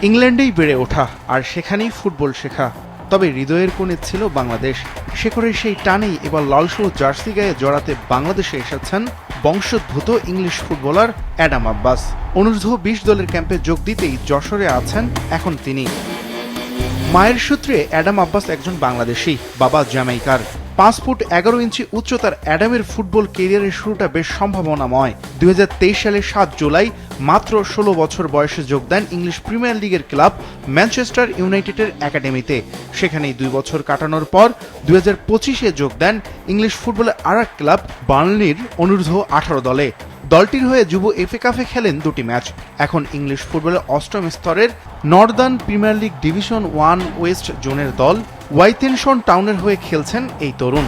ইংল্যান্ডেই বেড়ে ওঠা আর সেখানেই ফুটবল শেখা, তবে হৃদয়ের কোণে ছিল বাংলাদেশ। শেখরের সেই টানেই এবার লালসবুজ জার্সি গায়ে জড়াতে বাংলাদেশে এসেছেন বংশোদ্ভূত ইংলিশ ফুটবলার অ্যাডাম আব্বাস। অনূর্ধ্ব ২০ দলের ক্যাম্পে যোগ দিতেই যশোরে আছেন এখন তিনি। মায়ের সূত্রে অ্যাডাম আব্বাস একজন বাংলাদেশী, বাবা জ্যামাইকার। ৫ ফুট ১১ ইঞ্চি উচ্চতার অ্যাডামের ফুটবল ক্যারিয়ারের শুরুটা বেশ সম্ভাবনাময়। ২০২৩ সালের ৭ জুলাই মাত্র ১৬ বছর বয়সে যোগ দেন ইংলিশ প্রিমিয়ার লিগের ক্লাব ম্যানচেস্টার ইউনাইটেডের একাডেমিতে। সেখানেই ২ বছর কাটানোর পর ২০২৫-এ যোগ দেন ইংলিশ ফুটবলের আরেক ক্লাব বার্নলির অনূর্ধ্ব ১৮ দলে। দলটির হয়ে যুব এফএ কাপে খেলেন ২টি ম্যাচ। এখন ইংলিশ ফুটবলের অষ্টম স্তরের Northern premier league division 1 West জোনের দল ওয়াইথেনশন টাউনের হয়ে খেলছেন এই তরুণ।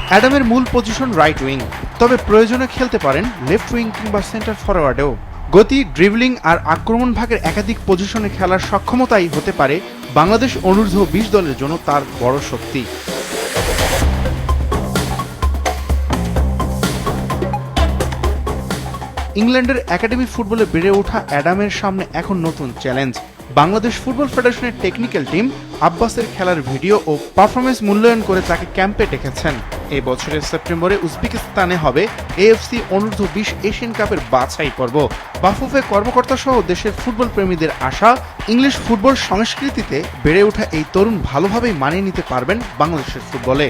অ্যাডামের মূল পজিশন রাইট উইং, তবে প্রয়োজনে খেলতে পারেন লেফট উইং কিংবা সেন্টার ফরওয়ার্ডেও। গতি, ড্রিবলিং আর আক্রমণ ভাগের একাধিক পজিশনে খেলার সক্ষমতাই হতে পারে বাংলাদেশ অনূর্ধ্ব ২০ দলের জন্য তার বড় শক্তি। ইংল্যান্ডের একাডেমি ফুটবলে বেড়ে ওঠা অ্যাডামের সামনে এখন নতুন চ্যালেঞ্জ। বাংলাদেশ ফুটবল ফেডারেশনের টেকনিক্যাল টিম আব্বাসের খেলার ভিডিও ও পারফরমেন্স মূল্যায়ন করে তাকে ক্যাম্পে ডেকেছেন। এই বছরের সেপ্টেম্বরে উজবেকিস্তানে হবে এএফসি অনূর্ধ্ব ২০ এশিয়ান কাপের বাছাই পর্ব। বাফুফে কর্মকর্তা সহ দেশের ফুটবল প্রেমীদের আশা, ইংলিশ ফুটবল সংস্কৃতিতে বেড়ে ওঠা এই তরুণ ভালোভাবেই মানিয়ে নিতে পারবেন বাংলাদেশের ফুটবলে।